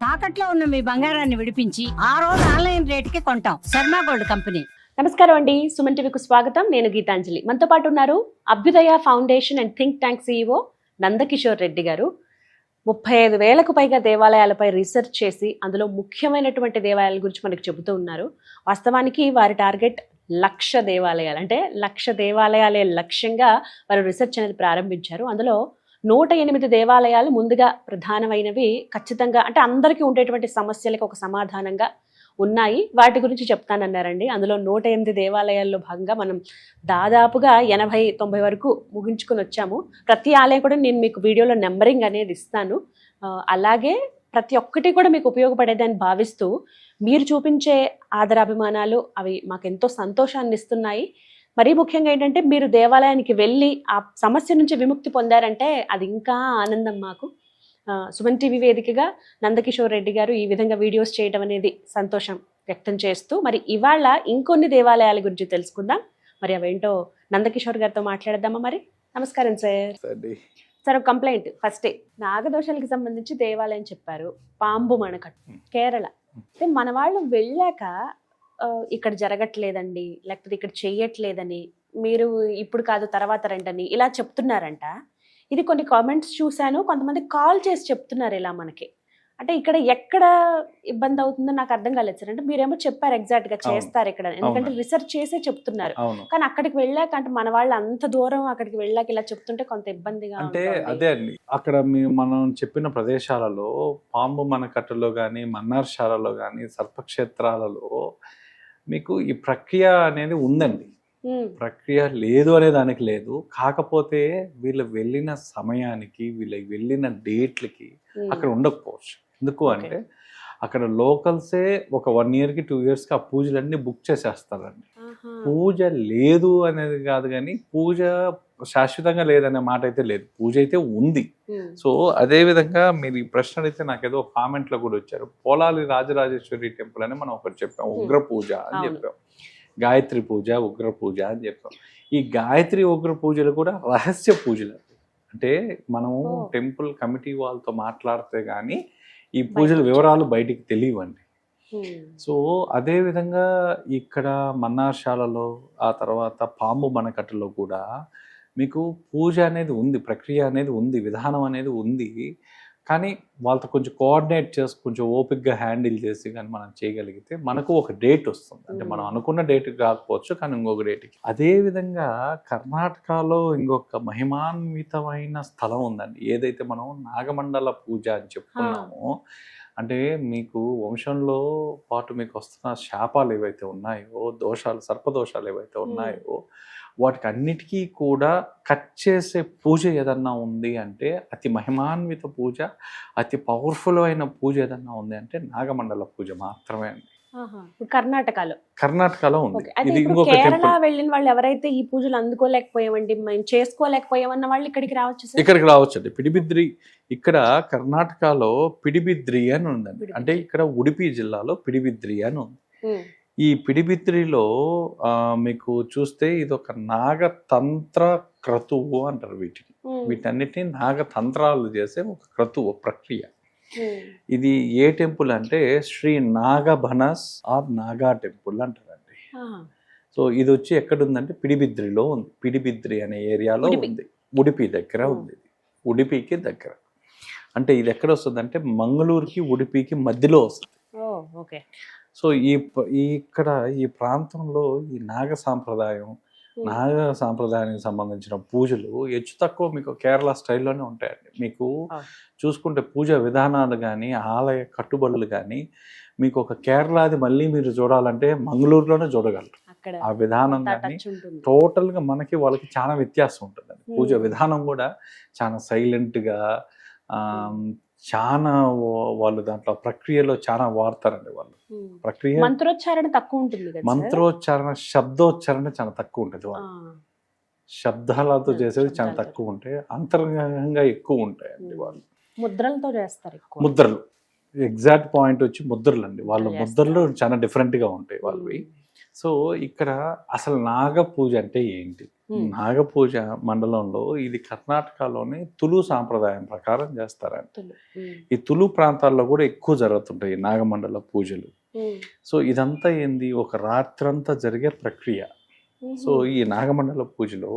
తాకట్లో ఉన్న మీ బంగారాన్ని విడిపించి ఆ రోజు ఆన్లైన్ రేటుకి కొంటాం. Sharma gold company. నమస్కారం అండి, సుమన్ టీవీకు స్వాగతం. నేను గీతాంజలి. మనతో పాటు ఉన్నారు అభ్యుదయ foundation and think tank CEO Nandakishore Reddy గారు. 35,000కు పైగా దేవాలయాలపై రీసెర్చ్ చేసి అందులో ముఖ్యమైనటువంటి దేవాలయాల గురించి మనకు చెబుతూ ఉన్నారు. వాస్తవానికి వారి టార్గెట్ 1,00,000 దేవాలయాలు, అంటే 1,00,000 దేవాలయాలే లక్ష్యంగా వారు రీసెర్చ్ అనేది ప్రారంభించారు. అందులో 108 దేవాలయాలు ముందుగా ప్రధానమైనవి, ఖచ్చితంగా అంటే అందరికీ ఉండేటువంటి సమస్యలకు ఒక సమాధానంగా ఉన్నాయి. వాటి గురించి చెప్తానన్నారండి. అందులో 108 దేవాలయాల్లో భాగంగా మనం దాదాపుగా 80-90 వరకు ముగించుకొని వచ్చాము. ప్రతి ఆలయం కూడా నేను మీకు వీడియోలో నెంబరింగ్ అనేది ఇస్తాను. అలాగే ప్రతి ఒక్కటి కూడా మీకు ఉపయోగపడేదని భావిస్తూ మీరు చూపించే ఆదరాభిమానాలు అవి మాకెంతో సంతోషాన్ని ఇస్తున్నాయి. మరీ ముఖ్యంగా ఏంటంటే మీరు దేవాలయానికి వెళ్ళి ఆ సమస్య నుంచి విముక్తి పొందారంటే అది ఇంకా ఆనందం మాకు. సుమన్ టీవీ వేదికగా నందకిషోర్ రెడ్డి గారు ఈ విధంగా వీడియోస్ చేయడం అనేది సంతోషం వ్యక్తం చేస్తూ, మరి ఇవాళ ఇంకొన్ని దేవాలయాల గురించి తెలుసుకుందాం. మరి అవేంటో నందకిషోర్ గారితో మాట్లాడదామా? మరి నమస్కారం సార్. సార్, ఒక కంప్లైంట్ ఫస్టే, నాగదోషాలకు సంబంధించి దేవాలయం చెప్పారు, పాంబు మనకట్టు కేరళ. అంటే మన వాళ్ళు వెళ్ళాక ఇక్కడ జరగట్లేదండి, లేకపోతే ఇక్కడ చెయ్యట్లేదని, మీరు ఇప్పుడు కాదు తర్వాత రండి ఇలా చెప్తున్నారంట. ఇది కొన్ని కామెంట్స్ చూశాను, కొంతమంది కాల్ చేసి చెప్తున్నారు ఇలా మనకి. అంటే ఇక్కడ ఎక్కడ ఇబ్బంది అవుతుందో నాకు అర్థం కాలేదు సార్. అంటే మీరేమో చెప్పారు ఎగ్జాక్ట్ గా చేస్తారు ఇక్కడ, ఎందుకంటే రీసెర్చ్ చేసే చెప్తున్నారు. కానీ అక్కడికి వెళ్ళాక, అంటే మన వాళ్ళు అంత దూరం అక్కడికి వెళ్ళాక ఇలా చెప్తుంటే కొంత ఇబ్బందిగా. అంటే అదే అండి, అక్కడ మనం చెప్పిన ప్రదేశాలలో పాంబు మనకట్టలో కానీ, మన్నార్శాలలో కానీ, సర్పక్షేత్రాలలో మీకు ఈ ప్రక్రియ అనేది ఉందండి. ప్రక్రియ లేదు అనే దానికి లేదు. కాకపోతే వీళ్ళు వెళ్ళిన సమయానికి, వీళ్ళకి వెళ్ళిన డేట్లకి అక్కడ ఉండకపోవచ్చు. ఎందుకు అంటే అక్కడ లోకల్సే ఒక 1 yearకి 2 yearsకి ఆ పూజలన్నీ బుక్ చేసేస్తారండి. పూజ లేదు అనేది కాదు, కానీ పూజ శాశ్వతంగా లేదనే మాట అయితే లేదు, పూజ అయితే ఉంది. సో అదే విధంగా మీరు ఈ ప్రశ్న అడిగితే నాకేదో కామెంట్లో కూడా వచ్చారు, పోలాలి రాజరాజేశ్వరి టెంపుల్ అని మనం ఒకటి చెప్పాం, ఉగ్ర పూజ అని చెప్పాం, గాయత్రి పూజ, ఉగ్ర పూజ అని చెప్పాం. ఈ గాయత్రి ఉగ్ర పూజలు కూడా రహస్య పూజలు. అంటే మనము టెంపుల్ కమిటీ వాళ్ళతో మాట్లాడితే కానీ ఈ పూజల వివరాలు బయటికి తెలియవండి. సో అదే విధంగా ఇక్కడ మన్నార్శాలలో, ఆ తర్వాత పాంబు మనకట్టలో కూడా మీకు పూజ అనేది ఉంది, ప్రక్రియ అనేది ఉంది, విధానం అనేది ఉంది. కానీ వాళ్ళతో కొంచెం కోఆర్డినేట్ చేసి, కొంచెం ఓపిక్గా హ్యాండిల్ చేసి కానీ మనం చేయగలిగితే మనకు ఒక డేట్ వస్తుంది. అంటే మనం అనుకున్న డేట్కి కాకపోవచ్చు, కానీ ఇంకొక డేట్కి. అదేవిధంగా కర్ణాటకలో ఇంకొక మహిమాన్వితమైన స్థలం ఉందండి, ఏదైతే మనం నాగమండల పూజ అని చెప్పుకున్నామో. అంటే మీకు వంశంలో పాటు మీకు వస్తున్న శాపాలు ఏవైతే ఉన్నాయో, దోషాలు, సర్పదోషాలు ఏవైతే ఉన్నాయో, వాటికి అన్నిటికీ కూడా కట్ చేసే పూజ ఏదన్నా ఉంది అంటే, అతి మహిమాన్విత పూజ, అతి పవర్ఫుల్ అయిన పూజ ఏదన్నా ఉంది అంటే నాగమండల పూజ మాత్రమే అండి. కర్ణాటకలో ఉంది. ఇది ఇంకొక కేరళ వెళ్ళిన వాళ్ళు ఎవరైతే ఈ పూజలు అందుకోలేకపోయామండి, మేము చేసుకోలేకపోయామన్న వాళ్ళు ఇక్కడికి రావచ్చు అండి. పిడిబిద్రి, ఇక్కడ కర్ణాటకలో పిడిబిద్రి అని ఉందండి. అంటే ఇక్కడ ఉడిపి జిల్లాలో పిడిబిద్రి అని ఉంది. ఈ పిడిబిద్రిలో మీకు చూస్తే ఇది ఒక నాగతంత్ర క్రతువు అంటారు వీటిని. వీటన్నిటిని నాగతంత్రాలు చేసే ఒక క్రతువు, ప్రక్రియ. ఇది ఏ టెంపుల్ అంటే శ్రీ నాగభనస్ ఆర్ నాగా టెంపుల్ అంటారండి. సో ఇది వచ్చి ఎక్కడుందంటే పిడిబిద్రిలో ఉంది. పిడిబిద్రి అనే ఏరియాలో ఉంది, ఉడిపి దగ్గర ఉంది. ఉడిపికి దగ్గర. అంటే ఇది ఎక్కడ వస్తుంది అంటే మంగళూరుకి ఉడిపికి మధ్యలో వస్తుంది. సో ఇక్కడ ఈ ప్రాంతంలో ఈ నాగ సాంప్రదాయానికి సంబంధించిన పూజలు హెచ్చు తక్కువ మీకు కేరళ స్టైల్లోనే ఉంటాయండి. మీకు చూసుకుంటే పూజా విధానాలు కానీ, ఆలయ కట్టుబడులు కానీ, మీకు ఒక కేరళది మళ్ళీ మీరు చూడాలంటే మంగళూరులోనే చూడగలరు. ఆ విధానం కానీ టోటల్గా మనకి వాళ్ళకి చాలా వ్యత్యాసం ఉంటుందండి. పూజ విధానం కూడా చాలా సైలెంట్గా, చాలా వాళ్ళు దాంట్లో ప్రక్రియలో చాలా వాడతారండి. వాళ్ళు ప్రక్రియ మంత్రోచ్చారణ తక్కువ ఉంటుంది, మంత్రోచ్చారణ, శబ్దోచ్చారణ చాలా తక్కువ ఉంటుంది. వాళ్ళు శబ్దాలతో చేసేది చాలా తక్కువ ఉంటాయి, అంతర్గతంగా ఎక్కువ ఉంటాయండి. వాళ్ళు ముద్రలతో చేస్తారు. ముద్రలు ఎగ్జాక్ట్ పాయింట్ వచ్చి ముద్రలు అండి. వాళ్ళ ముద్రలు చాలా డిఫరెంట్గా ఉంటాయి వాళ్ళవి. సో ఇక్కడ అసలు నాగ పూజ అంటే ఏంటి, నాగపూజ మండలంలో ఇది కర్ణాటకలోని తులు సాంప్రదాయం ప్రకారం చేస్తారండి. ఈ తులు ప్రాంతాల్లో కూడా ఎక్కువ జరుగుతుంటాయి ఈ నాగమండల పూజలు. సో ఇదంతా ఏంది, ఒక రాత్రంతా జరిగే ప్రక్రియ. సో ఈ నాగమండల పూజలో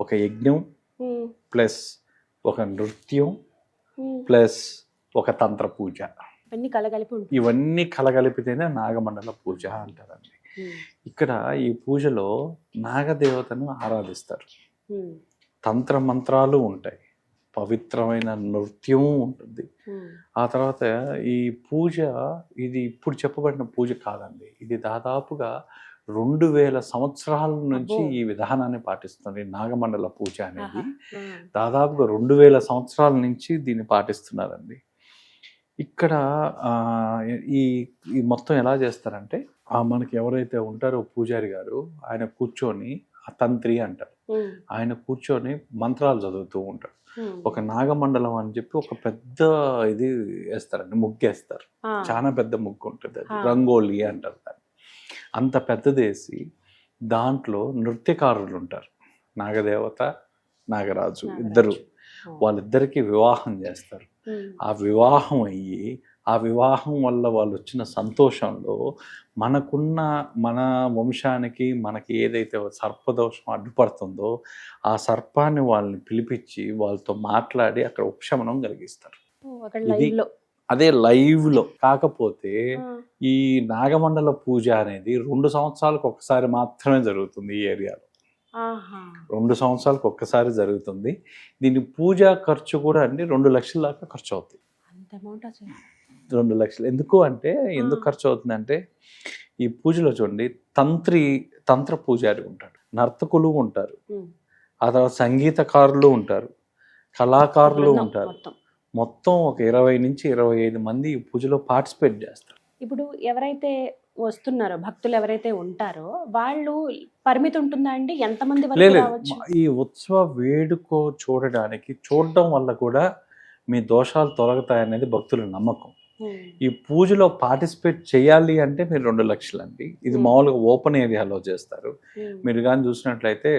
ఒక యజ్ఞం ప్లస్ ఒక నృత్యం ప్లస్ ఒక తంత్ర పూజ, ఇవన్నీ కలగలిపితేనే నాగమండల పూజ అంటారండి. ఇక్కడ ఈ పూజలో నాగదేవతను ఆరాధిస్తారు, తంత్ర మంత్రాలు ఉంటాయి, పవిత్రమైన నృత్యం ఉంటుంది. ఆ తర్వాత ఈ పూజ ఇది ఇప్పుడు చెప్పబడిన పూజ కాదండి, ఇది దాదాపుగా 2000 సంవత్సరాల నుంచి ఈ విధానాన్ని పాటిస్తుంది. నాగమండల పూజ అనేది దాదాపుగా 2000 సంవత్సరాల నుంచి దీన్ని పాటిస్తున్నారండి. ఇక్కడ ఈ మొత్తం ఎలా చేస్తారంటే, మనకి ఎవరైతే ఉంటారో పూజారి గారు, ఆయన కూర్చొని తంత్రి అంటారు, ఆయన కూర్చొని మంత్రాలు చదువుతూ ఉంటారు. ఒక నాగమండలం అని చెప్పి ఒక పెద్ద ఇది వేస్తారండి, ముగ్గు వేస్తారు, చాలా పెద్ద ముగ్గు ఉంటుంది, అది రంగోలి అంటారు దాన్ని. అంత పెద్దదేసి దాంట్లో నృత్యకారులు ఉంటారు, నాగదేవత నాగరాజు ఇద్దరు, వాళ్ళిద్దరికి వివాహం చేస్తారు. ఆ వివాహం అయ్యి ఆ వివాహం వల్ల వాళ్ళు వచ్చిన సంతోషంలో మన వంశానికి మనకి ఏదైతే సర్పదోషం అడ్డుపడుతుందో ఆ సర్పాన్ని వాళ్ళని పిలిపించి వాళ్ళతో మాట్లాడి అక్కడ ఉపశమనం కలిగిస్తారు. అదే లైవ్ లో. కాకపోతే ఈ నాగమండల పూజ అనేది 2 సంవత్సరాలకు ఒకసారి మాత్రమే జరుగుతుంది ఈ ఏరియాలో. 2 సంవత్సరాలకు ఒక్కసారి జరుగుతుంది. దీని పూజా ఖర్చు కూడా అండి 2 లక్షల దాకా ఖర్చు అవుతుంది. 2 లక్షలు ఎందుకు ఖర్చు అవుతుంది అంటే, ఈ పూజలో చూడండి తంత్ర పూజారి ఉంటాడు, నర్తకులు ఉంటారు, ఆ తర్వాత సంగీతకారులు ఉంటారు, కళాకారులు ఉంటారు. మొత్తం ఒక 20 నుంచి 25 మంది ఈ పూజలో పార్టిసిపేట్ చేస్తారు. ఇప్పుడు ఎవరైతే వస్తున్నారో భక్తులు ఎవరైతే ఉంటారో వాళ్ళు పరిమితి ఉంటుందా అండి? ఎంతమంది రావచ్చు? ఈ ఉత్సవ వేడుక చూడడం వల్ల కూడా మీ దోషాలు తొలగుతాయనేది భక్తుల నమ్మకం. ఈ పూజలో పార్టిసిపేట్ చేయాలి అంటే మీరు 2 లక్షలు అండి. ఇది మామూలుగా ఓపెన్ ఏరియాలో చేస్తారు. మీరు కానీ చూసినట్లయితే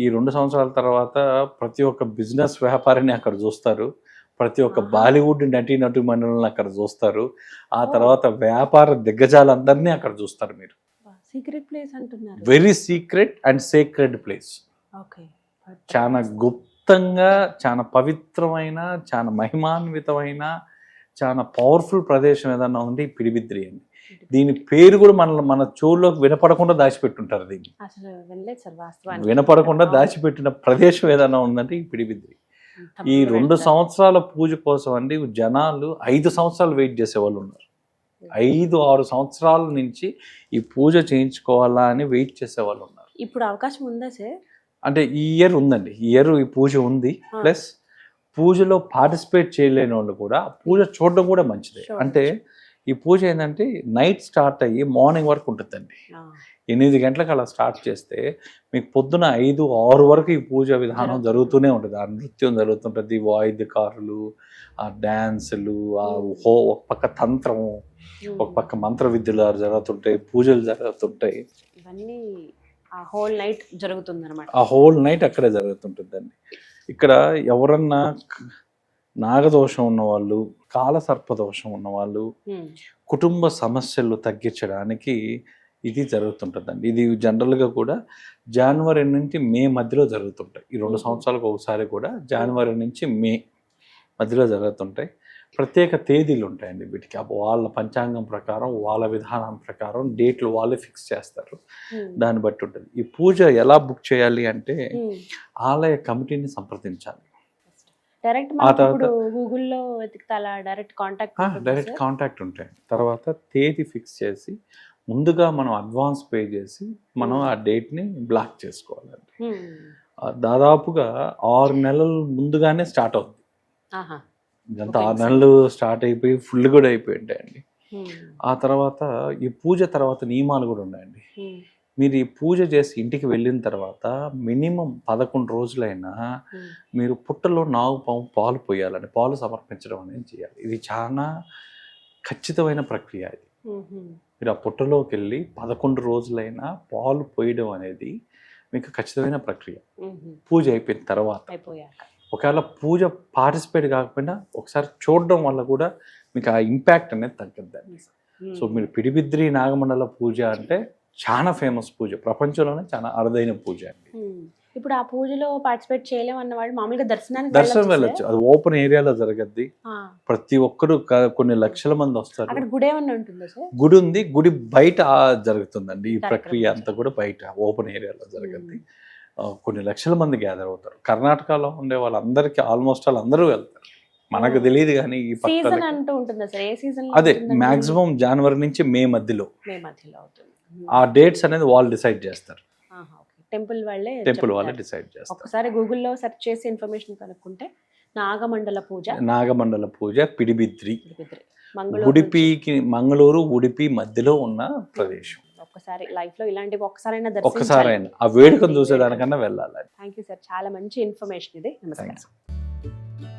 ఈ 2 సంవత్సరాల తర్వాత ప్రతి ఒక్క బిజినెస్ వ్యాపారిని అక్కడ చూస్తారు, ప్రతి ఒక్క బాలీవుడ్ నటి మండలిని అక్కడ చూస్తారు, ఆ తర్వాత వ్యాపార దిగ్గజాలందరినీ అక్కడ చూస్తారు. మీరు సీక్రెట్ ప్లేస్ అంటున్నారు. Very secret and sacred place. చాలా గుప్తంగా, చాలా పవిత్రమైన, చాలా మహిమాన్వితమైన, చాలా పవర్ఫుల్ ప్రదేశం ఏదన్నా ఉంది పిడిబిద్రి అని. దీని పేరు కూడా మన చెవుల్లోకి వినపడకుండా దాచిపెట్టుంటారు. దీన్ని వినపడకుండా దాచిపెట్టిన ప్రదేశం ఏదన్నా ఉందంటే ఈ పిడిబిద్రి. ఈ 2 సంవత్సరాల పూజ కోసం అండి జనాలు 5 సంవత్సరాలు వెయిట్ చేసేవాళ్ళు ఉన్నారు. 5-6 సంవత్సరాల నుంచి ఈ పూజ చేయించుకోవాలా అని వెయిట్ చేసేవాళ్ళు ఉన్నారు. ఇప్పుడు అవకాశం ఉందా సార్? అంటే ఈ ఇయర్ ఉందండి, ఈ ఇయర్ ఈ పూజ ఉంది. ప్లస్ పూజలో పార్టిసిపేట్ చేయలేని వాళ్ళు కూడా పూజ చూడడం కూడా మంచిదే. అంటే ఈ పూజ ఏంటంటే నైట్ స్టార్ట్ అయ్యి మార్నింగ్ వరకు ఉంటుందండి. 8 గంటలకు అలా స్టార్ట్ చేస్తే మీకు పొద్దున 5-6 వరకు ఈ పూజ విధానం జరుగుతూనే ఉంటుంది. ఆ నృత్యం జరుగుతుంటుంది, వాయిద్యకారులు, ఆ డ్యాన్సులు, ఒక పక్క తంత్రము, ఒక పక్క మంత్ర విద్యలు జరుగుతుంటాయి, పూజలు జరుగుతుంటాయి. ఇవన్నీ ఆ హోల్ నైట్ జరుగుతుంది అన్నమాట. ఆ హోల్ నైట్ అక్కడే జరుగుతుంటుందండి. ఇక్కడ ఎవరన్నా నాగదోషం ఉన్నవాళ్ళు, కాలసర్పదోషం ఉన్నవాళ్ళు, కుటుంబ సమస్యలు తగ్గించడానికి ఇది జరుగుతుంటుందండి. ఇది జనరల్గా కూడా జనవరి నుంచి మే మధ్యలో జరుగుతుంటాయి. ఈ 2 సంవత్సరాలకు ఒకసారి కూడా జనవరి నుంచి మే మధ్యలో జరుగుతుంటాయి. ప్రత్యేక తేదీలు ఉంటాయండి వీటికి. వాళ్ళ పంచాంగం ప్రకారం, వాళ్ళ విధానం ప్రకారం డేట్లు వాళ్ళే ఫిక్స్ చేస్తారు. దాన్ని బట్టి ఉంటుంది. ఈ పూజ ఎలా బుక్ చేయాలి అంటే ఆలయ కమిటీని సంప్రదించాలి. డైరెక్ట్ కాంటాక్ట్ ఉంటాయి. తర్వాత తేదీ ఫిక్స్ చేసి ముందుగా మనం అడ్వాన్స్ పే చేసి మనం ఆ డేట్ని బ్లాక్ చేసుకోవాలండి. దాదాపుగా 6 నెలలు ముందుగానే స్టార్ట్ అవుతుంది. ఇదంతా 6 నెలలు స్టార్ట్ అయిపోయి ఫుల్ కూడా అయిపోయి ఉంటాయండి. ఆ తర్వాత ఈ పూజ తర్వాత నియమాలు కూడా ఉన్నాయండి. మీరు ఈ పూజ చేసి ఇంటికి వెళ్ళిన తర్వాత మినిమం 11 రోజులైనా మీరు పుట్టలో నాగుపాము పాలు పోయాలని, పాలు సమర్పించడం అనేది చేయాలి. ఇది చాలా ఖచ్చితమైన ప్రక్రియ. ఇది మీరు ఆ పుట్టలోకి వెళ్ళి 11 రోజులైనా పాలు పోయడం అనేది మీకు ఖచ్చితమైన ప్రక్రియ. మ్మ్. పూజ అయిపోయిన తర్వాత అయిపోయాక ఒకవేళ పూజ పార్టిసిపేట్ కాకపోయినా ఒకసారి చూడడం వల్ల కూడా మీకు ఆ ఇంపాక్ట్ అనేది తగ్గుద్దండి. సో మీరు పిడిబిద్రి నాగమండల పూజ అంటే చాలా ఫేమస్ పూజ, ప్రపంచంలోనే చాలా అరుదైన పూజ అండి. మ్మ్. ఇప్పుడు ఆ పూజలో పార్టిసిపేట్ చేయలేం అన్న వాళ్ళు మామూలుగా దర్శనానికి దర్శనం వెళ్ళొచ్చా వెళ్ళొచ్చు, అది ఓపెన్ ఏరియాలో జరగద్ది. సార్? ప్రతి ఒక్కరు కొన్ని లక్షల మంది వస్తారు. అక్కడ గుడి ఏమన్నా ఉంటుందా సార్? గుడి ఉంది, గుడి బయట జరుగుతుందండి ఈ కార్యక్రమం ప్రక్రియ అంతా కూడా బయట ఓపెన్ ఏరియాలో జరగద్ది. కొన్ని లక్షల మంది గ్యాదర్ అవుతారు. కర్ణాటకలో ఉండే వాళ్ళందరికీ ఆల్మోస్ట్ అందరూ వెళ్తారు. మనకు తెలియదు కానీ ఈ సీజన్ పక్కన అంటూ ఉంటుందా సార్? ఏ సీజన్? అదే మాక్సిమం జనవరి నుంచి మే మధ్యలో మే మధ్యలో అవుతుంది. ఆ డేట్స్ అనేది వాళ్ళు డిసైడ్ చేస్తారు. టెంపుల్ వాళ్ళే టెంపుల్ వాళ్ళే చెప్తారు. డిసైడ్ చేస్తారు. ఒకసారి గూగుల్లో సెర్చ్ చేసి ఇన్ఫర్మేషన్ కనుక్కుంటే నాగమండల పూజ నాగమండల పూజ పిడిబిద్రి, పిడిబిద్రి, మంగళూరు మంగళూరు ఉడిపి మధ్యలో ఉన్న ప్రదేశం. నుంచి ఒక్కసారి లైఫ్ లో ఇలాంటివి ఒక్కసారైనా ఒక్కసారైనా ఆ వేడుకను చూసేదానికన్నా వెళ్ళాలి. థ్యాంక్ యూ సార్, చాలా మంచి ఇన్ఫర్మేషన్ ఇది. నమస్కారం. థ్యాంక్స్.